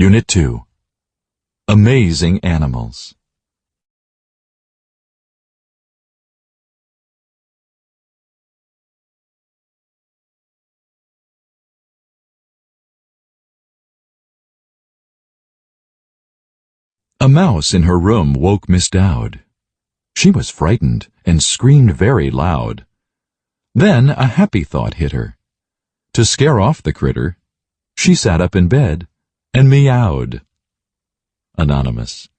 Unit 2. Amazing Animals. A mouse in her room woke Miss Dowd. She was frightened and screamed very loud. Then a happy thought hit her. To scare off the critter, she sat up in bed and meowed. Anonymous.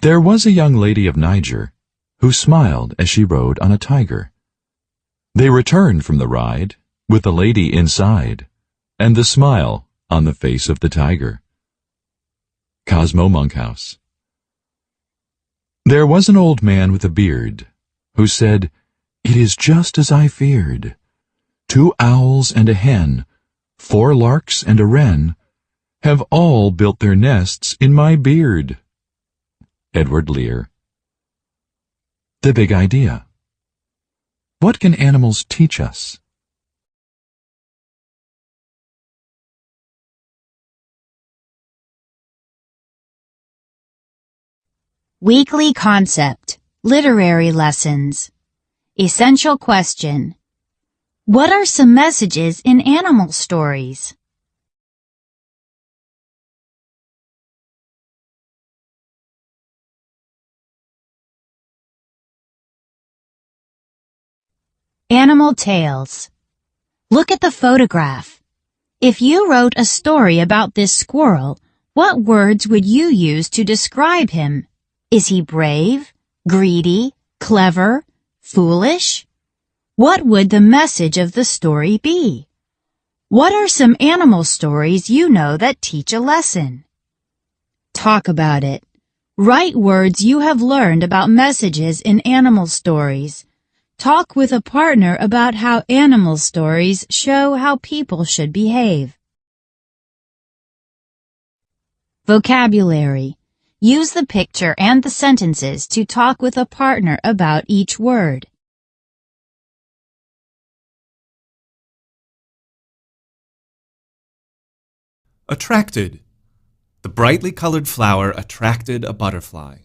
There was a young lady of Niger who smiled as she rode on a tiger. They returned from the ride with the lady inside and the smile on the face of the tiger. Cosmo Monkhouse. There was an old man with a beard who said, "It is just as I feared. 2 owls and a hen, 4 larks and a wren, have all built their nests in my beard." Edward Lear. The Big Idea. What can animals teach us? Weekly Concept, Literary Lessons. Essential Question. What are some messages in animal stories? Animal Tales. Look at the photograph. If you wrote a story about this squirrel, what words would you use to describe him? Is he brave, greedy, clever, foolish? What would the message of the story be? What are some animal stories you know that teach a lesson? Talk about it. Write words you have learned about messages in animal stories. Talk with a partner about how animal stories show how people should behave. Vocabulary. Use the picture and the sentences to talk with a partner about each word. Attracted. The brightly colored flower attracted a butterfly.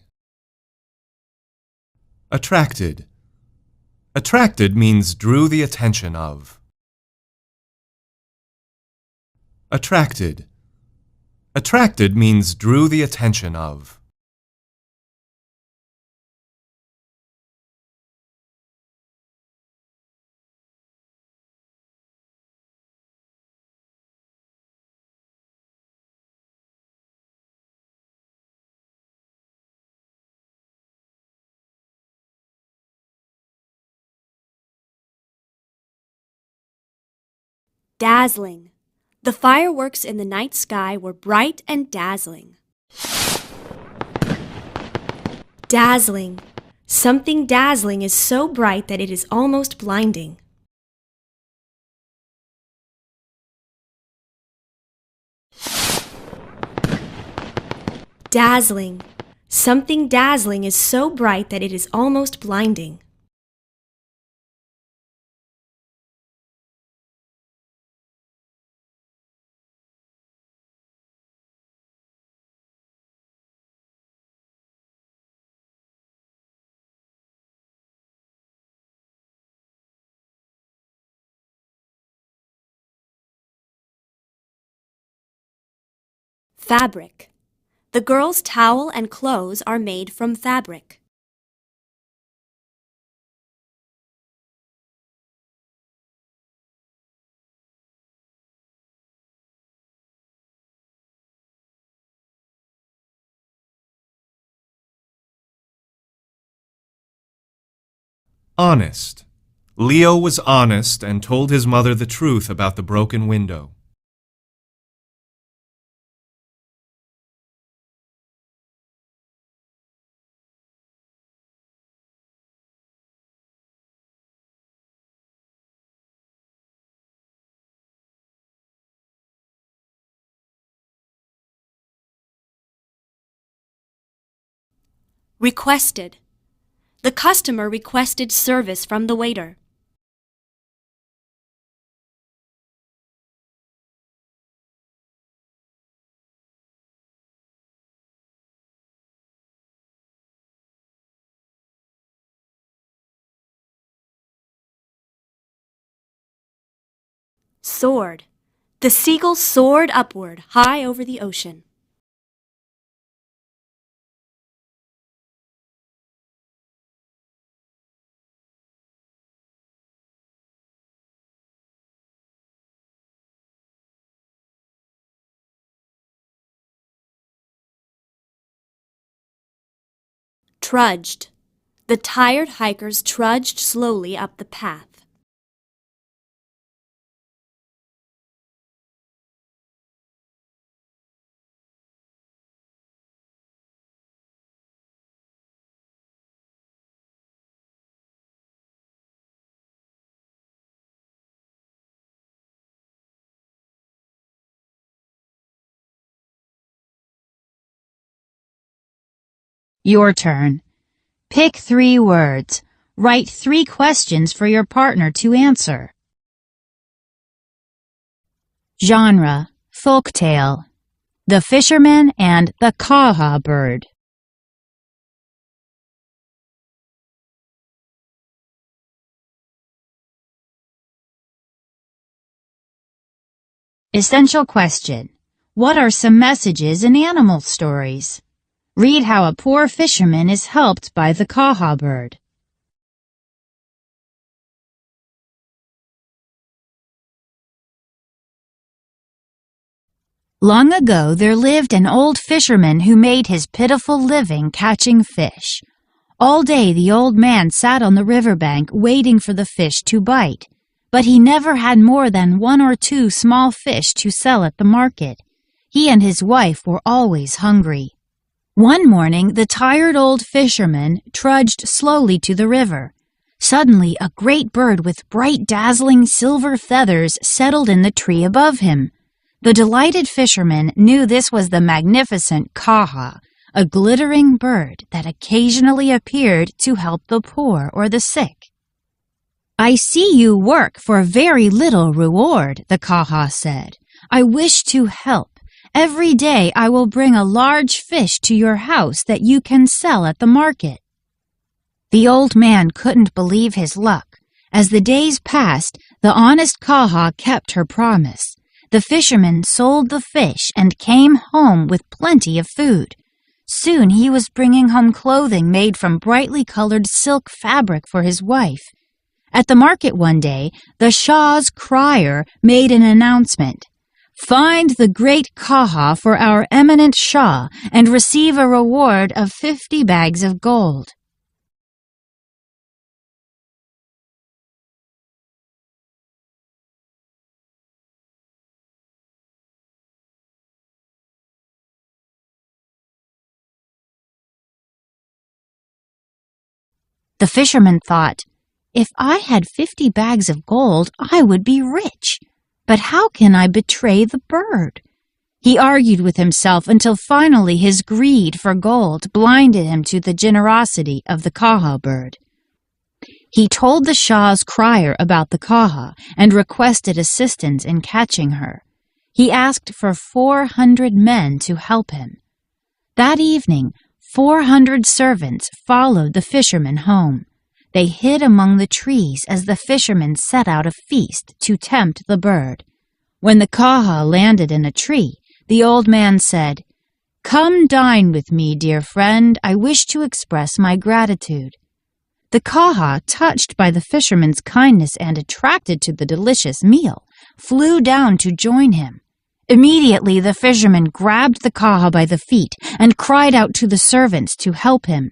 Attracted. Attracted means drew the attention of. Attracted. Attracted means drew the attention of. Dazzling. The fireworks in the night sky were bright and dazzling. Dazzling. Something dazzling is so bright that it is almost blinding. Dazzling. Something dazzling is so bright that it is almost blinding. Fabric. The girl's towel and clothes are made from fabric. Honest. Leo was honest and told his mother the truth about the broken window. Requested. The customer requested service from the waiter. Soared. The seagull soared upward, high over the ocean. Trudged. The tired hikers trudged slowly up the path. Your turn. Pick 3 words. Write 3 questions for your partner to answer. Genre: Folktale. The Fisherman and the Kaha Bird. Essential question: what are some messages in animal stories? Read how a poor fisherman is helped by the Kaha bird. Long ago there lived an old fisherman who made his pitiful living catching fish. All day the old man sat on the riverbank waiting for the fish to bite, but he never had more than 1 or 2 small fish to sell at the market. He and his wife were always hungry. One morning, the tired old fisherman trudged slowly to the river. Suddenly, a great bird with bright, dazzling silver feathers settled in the tree above him. The delighted fisherman knew this was the magnificent Kaha, a glittering bird that occasionally appeared to help the poor or the sick. "I see you work for very little reward," the Kaha said. "I wish to help. Every day I will bring a large fish to your house that you can sell at the market." The old man couldn't believe his luck. As the days passed, the honest Kaha kept her promise. The fisherman sold the fish and came home with plenty of food. Soon he was bringing home clothing made from brightly colored silk fabric for his wife. At the market one day, the Shah's crier made an announcement. "Find the great Kaha for our eminent Shah and receive a reward of 50 bags of gold." The fisherman thought, "If I had 50 bags of gold, I would be rich. But how can I betray the bird?" He argued with himself until finally his greed for gold blinded him to the generosity of the Kaha bird. He told the Shah's crier about the Kaha and requested assistance in catching her. He asked for 400 men to help him. That evening, 400 servants followed the fisherman home. They hid among the trees as the fisherman set out a feast to tempt the bird. When the Kaha landed in a tree, the old man said, "Come dine with me, dear friend. I wish to express my gratitude." The Kaha, touched by the fisherman's kindness and attracted to the delicious meal, flew down to join him. Immediately the fisherman grabbed the Kaha by the feet and cried out to the servants to help him.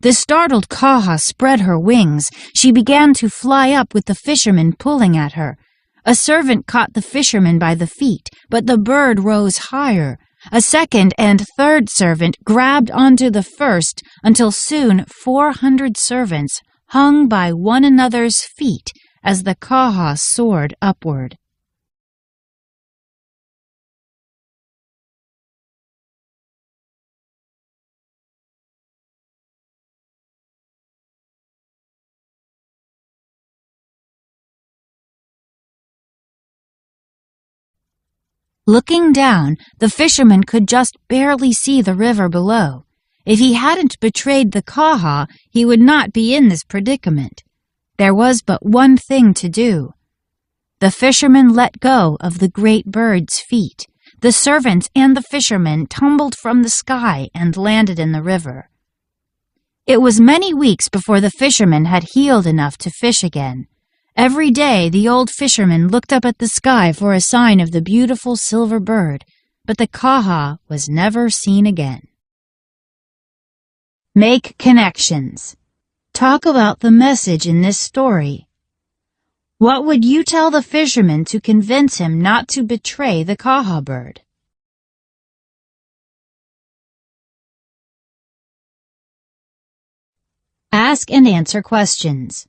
The startled Kaha spread her wings. She began to fly up with the fisherman pulling at her. A servant caught the fisherman by the feet, but the bird rose higher. A second and third servant grabbed onto the first until soon 400 servants hung by one another's feet as the Kaha soared upward. Looking down, the fisherman could just barely see the river below. If he hadn't betrayed the Kaha, he would not be in this predicament. There was but one thing to do. The fisherman let go of the great bird's feet. The servants and the fisherman tumbled from the sky and landed in the river. It was many weeks before the fisherman had healed enough to fish again. Every day the old fisherman looked up at the sky for a sign of the beautiful silver bird, but the kaha was never seen again. Make connections. Talk about the message in this story. What would you tell the fisherman to convince him not to betray the kaha bird? Ask and answer questions.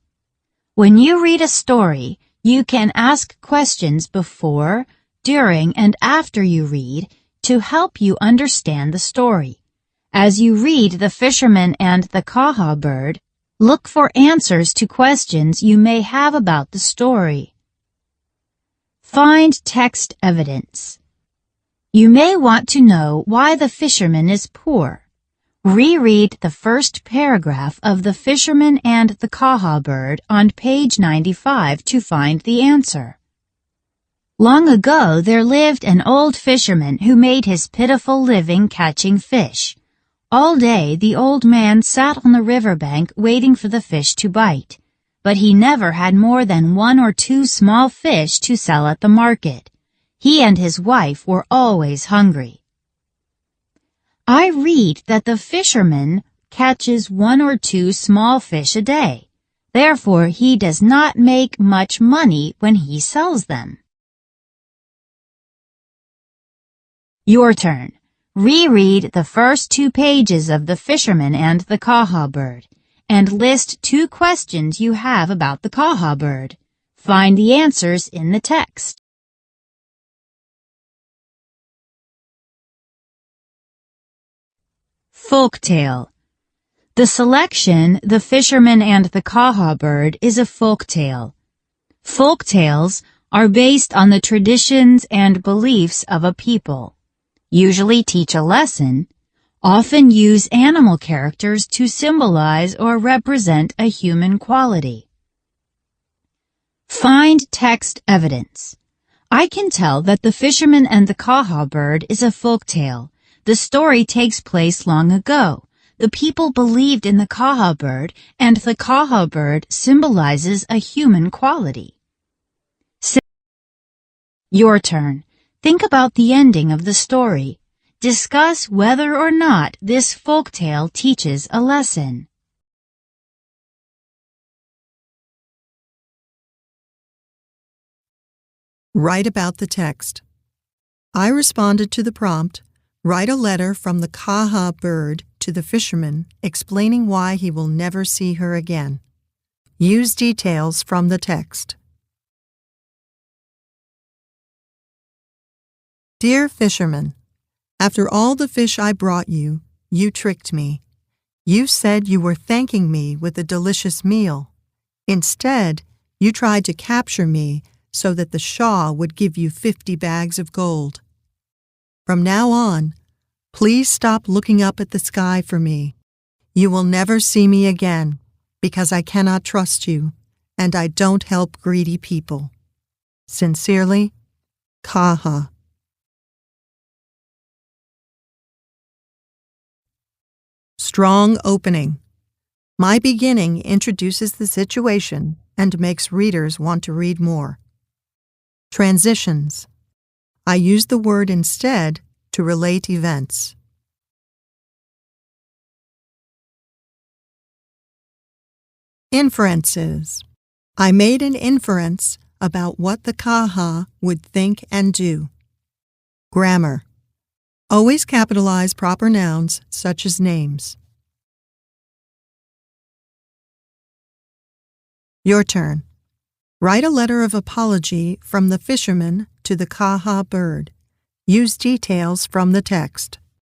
When you read a story, you can ask questions before, during, and after you read to help you understand the story. As you read The Fisherman and the Kaha Bird, look for answers to questions you may have about the story. Find text evidence. You may want to know why the fisherman is poor. Reread the first paragraph of The Fisherman and the Kaha Bird on page 95 to find the answer. Long ago there lived an old fisherman who made his pitiful living catching fish. All day the old man sat on the riverbank waiting for the fish to bite, but he never had more than 1 or 2 small fish to sell at the market. He and his wife were always hungry. I read that the fisherman catches 1 or 2 small fish a day. Therefore, he does not make much money when he sells them. Your turn. Reread the first 2 pages of The Fisherman and the Kaha Bird, and list 2 questions you have about the kaha bird. Find the answers in the text. Folktale. The selection, The Fisherman and the Kaha Bird, is a folktale. Folktales are based on the traditions and beliefs of a people, usually teach a lesson, often use animal characters to symbolize or represent a human quality. Find text evidence. I can tell that The Fisherman and the Kaha Bird is a folktale. The story takes place long ago. The people believed in the kaha bird, and the kaha bird symbolizes a human quality. Your turn. Think about the ending of the story. Discuss whether or not this folktale teaches a lesson. Write about the text. I responded to the prompt, write a letter from the kaha bird to the fisherman explaining why he will never see her again. Use details from the text. Dear fisherman, after all the fish I brought you, you tricked me. You said you were thanking me with a delicious meal. Instead, you tried to capture me so that the Shah would give you 50 bags of gold. From now on, please stop looking up at the sky for me. You will never see me again because I cannot trust you and I don't help greedy people. Sincerely, Kaha. Strong opening. My beginning introduces the situation and makes readers want to read more. Transitions. I use the word instead to relate events. Inferences. I made an inference about what the kaha would think and do. Grammar. Always capitalize proper nouns such as names. Your turn. Write a letter of apology from the fisherman to the kaha bird. Use details from the text.